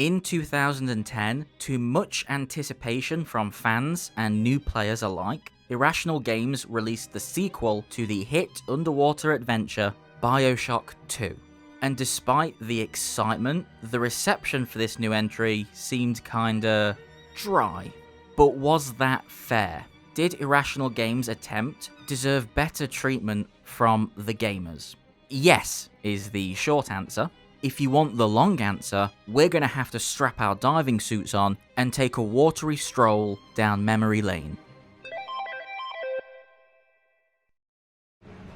In 2010, to much anticipation from fans and new players alike, Irrational Games released the sequel to the hit underwater adventure Bioshock 2. And despite the excitement, the reception for this new entry seemed kinda dry. But was that fair? Did Irrational Games' attempt deserve better treatment from the gamers? Yes, is the short answer. If you want the long answer, we're going to have to strap our diving suits on and take a watery stroll down memory lane.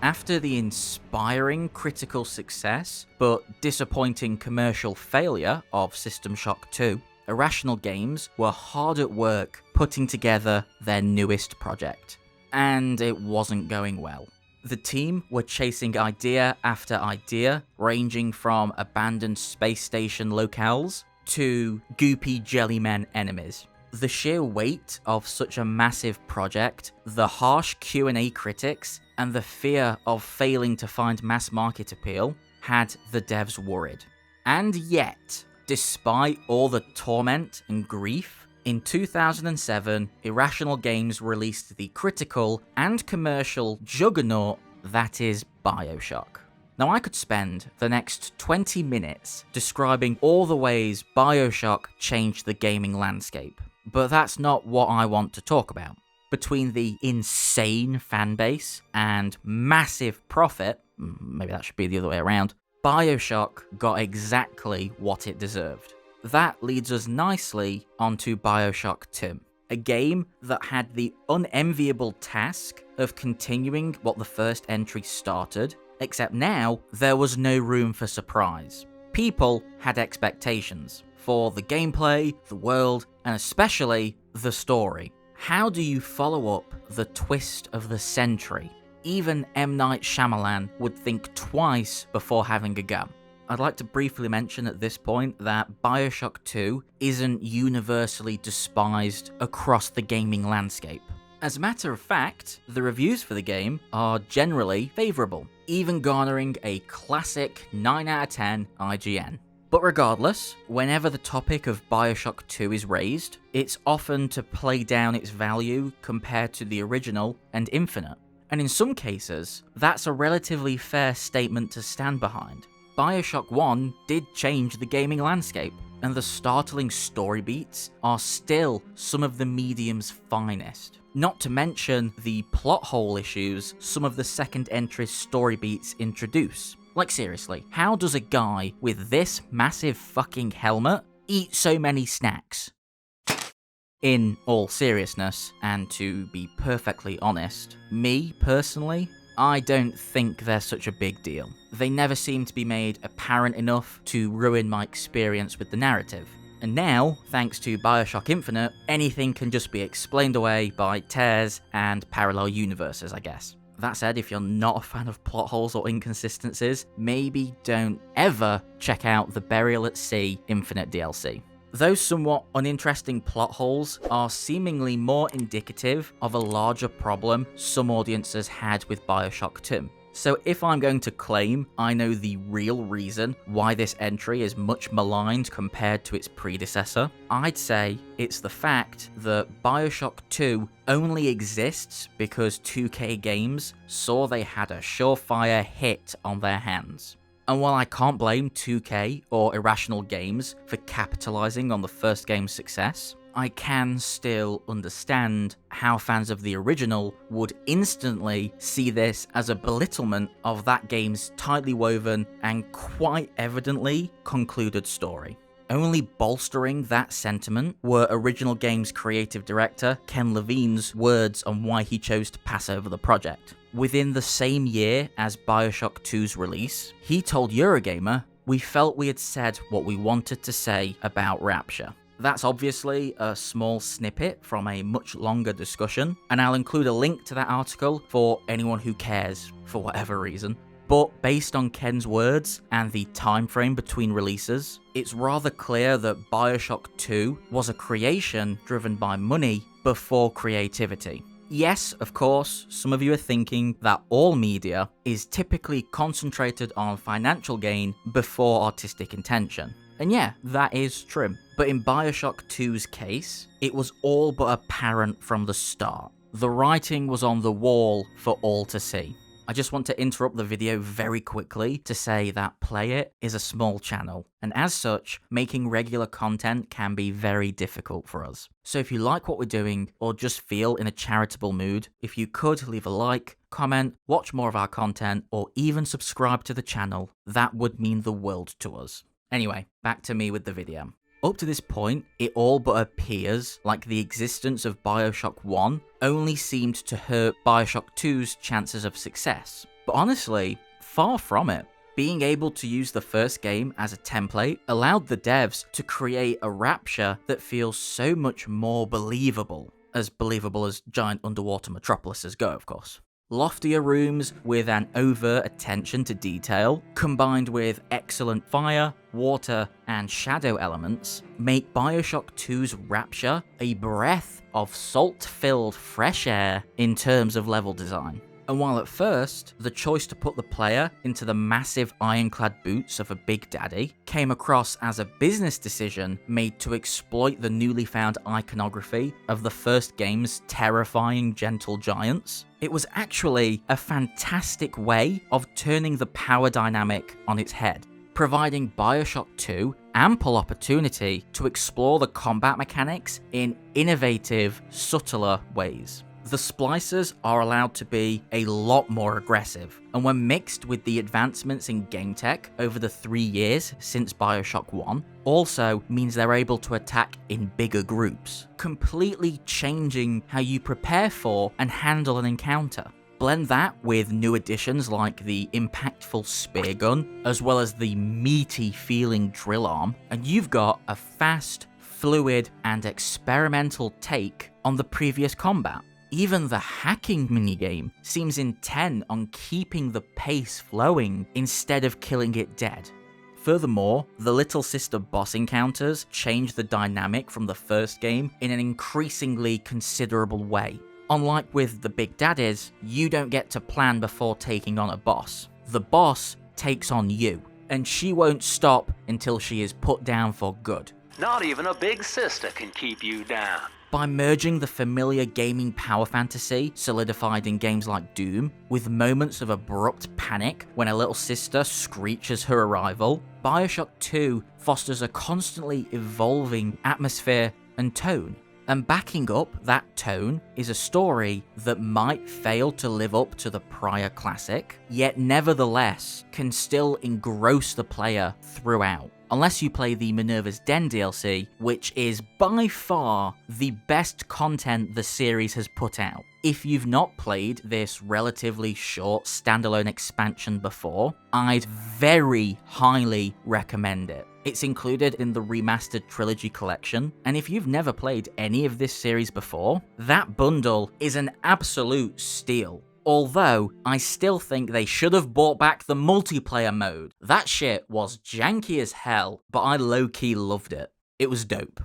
After the inspiring critical success, but disappointing commercial failure of System Shock 2, Irrational Games were hard at work putting together their newest project. And it wasn't going well. The team were chasing idea after idea, ranging from abandoned space station locales to goopy jellymen enemies. The sheer weight of such a massive project, the harsh Q&A critics, and the fear of failing to find mass market appeal had the devs worried. And yet, despite all the torment and grief, in 2007, Irrational Games released the critical and commercial juggernaut that is Bioshock. Now I could spend the next 20 minutes describing all the ways Bioshock changed the gaming landscape, but that's not what I want to talk about. Between the insane fanbase and massive profit, maybe that should be the other way around, Bioshock got exactly what it deserved. That leads us nicely onto Bioshock 2, a game that had the unenviable task of continuing what the first entry started, except now there was no room for surprise. People had expectations for the gameplay, the world, and especially the story. How do you follow up the twist of the century? Even M. Night Shyamalan would think twice before having a go. I'd like to briefly mention at this point that Bioshock 2 isn't universally despised across the gaming landscape. As a matter of fact, the reviews for the game are generally favourable, even garnering a classic 9 out of 10 IGN. But regardless, whenever the topic of Bioshock 2 is raised, it's often to play down its value compared to the original and Infinite. And in some cases, that's a relatively fair statement to stand behind. Bioshock 1 did change the gaming landscape, and the startling story beats are still some of the medium's finest. Not to mention the plot hole issues some of the second entry's story beats introduce. Like seriously, how does a guy with this massive fucking helmet eat so many snacks? In all seriousness, and to be perfectly honest, me personally, I don't think they're such a big deal. They never seem to be made apparent enough to ruin my experience with the narrative. And now, thanks to Bioshock Infinite, anything can just be explained away by tears and parallel universes, I guess. That said, if you're not a fan of plot holes or inconsistencies, maybe don't ever check out the Burial at Sea Infinite DLC. Those somewhat uninteresting plot holes are seemingly more indicative of a larger problem some audiences had with Bioshock 2. So if I'm going to claim I know the real reason why this entry is much maligned compared to its predecessor, I'd say it's the fact that Bioshock 2 only exists because 2K Games saw they had a surefire hit on their hands. And while I can't blame 2K or Irrational Games for capitalizing on the first game's success, I can still understand how fans of the original would instantly see this as a belittlement of that game's tightly woven and quite evidently concluded story. Only bolstering that sentiment were Original Games creative director Ken Levine's words on why he chose to pass over the project. Within the same year as Bioshock 2's release, he told Eurogamer, "We felt we had said what we wanted to say about Rapture." That's obviously a small snippet from a much longer discussion, and I'll include a link to that article for anyone who cares for whatever reason. But based on Ken's words and the time frame between releases, it's rather clear that Bioshock 2 was a creation driven by money before creativity. Yes, of course, some of you are thinking that all media is typically concentrated on financial gain before artistic intention. And yeah, that is true. But in Bioshock 2's case, it was all but apparent from the start. The writing was on the wall for all to see. I just want to interrupt the video very quickly to say that Play It is a small channel, and as such, making regular content can be very difficult for us. So if you like what we're doing, or just feel in a charitable mood, if you could leave a like, comment, watch more of our content, or even subscribe to the channel, that would mean the world to us. Anyway, back to me with the video. Up to this point, it all but appears like the existence of Bioshock 1 only seemed to hurt Bioshock 2's chances of success. But honestly, far from it. Being able to use the first game as a template allowed the devs to create a rapture that feels so much more believable as giant underwater metropolises go, of course. Loftier rooms with an overt attention to detail, combined with excellent fire, water, and shadow elements, make Bioshock 2's rapture a breath of salt-filled fresh air in terms of level design. And while at first, the choice to put the player into the massive ironclad boots of a Big Daddy came across as a business decision made to exploit the newly found iconography of the first game's terrifying gentle giants, it was actually a fantastic way of turning the power dynamic on its head, providing Bioshock 2 ample opportunity to explore the combat mechanics in innovative, subtler ways. The splicers are allowed to be a lot more aggressive, and when mixed with the advancements in game tech over the 3 years since Bioshock 1, also means they're able to attack in bigger groups, completely changing how you prepare for and handle an encounter. Blend that with new additions like the impactful spear gun, as well as the meaty feeling drill arm, and you've got a fast, fluid, and experimental take on the previous combat. Even the hacking minigame seems intent on keeping the pace flowing instead of killing it dead. Furthermore, the Little Sister boss encounters change the dynamic from the first game in an increasingly considerable way. Unlike with the Big Daddies, you don't get to plan before taking on a boss. The boss takes on you, and she won't stop until she is put down for good. Not even a big sister can keep you down. By merging the familiar gaming power fantasy solidified in games like Doom with moments of abrupt panic when a little sister screeches her arrival, Bioshock 2 fosters a constantly evolving atmosphere and tone. And backing up that tone is a story that might fail to live up to the prior classic, yet nevertheless can still engross the player throughout. Unless you play the Minerva's Den DLC, which is by far the best content the series has put out. If you've not played this relatively short standalone expansion before, I'd very highly recommend it. It's included in the remastered Trilogy collection, and if you've never played any of this series before, that bundle is an absolute steal. Although, I still think they should have brought back the multiplayer mode. That shit was janky as hell, but I low-key loved it. It was dope.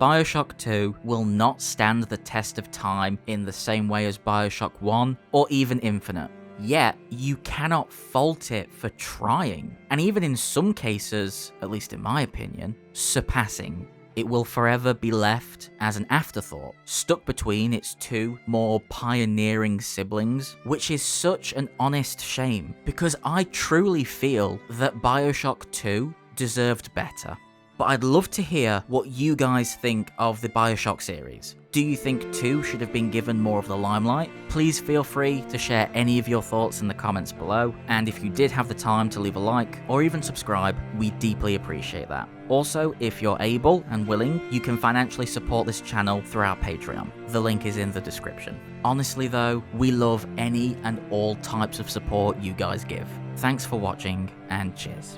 Bioshock 2 will not stand the test of time in the same way as Bioshock 1 or even Infinite. Yet, you cannot fault it for trying, and even in some cases, at least in my opinion, surpassing. It will forever be left as an afterthought, stuck between its two more pioneering siblings, which is such an honest shame, because I truly feel that Bioshock 2 deserved better. But I'd love to hear what you guys think of the Bioshock series. Do you think 2 should have been given more of the limelight? Please feel free to share any of your thoughts in the comments below, and if you did have the time to leave a like or even subscribe, we deeply appreciate that. Also, if you're able and willing, you can financially support this channel through our Patreon. The link is in the description. Honestly though, we love any and all types of support you guys give. Thanks for watching, and cheers.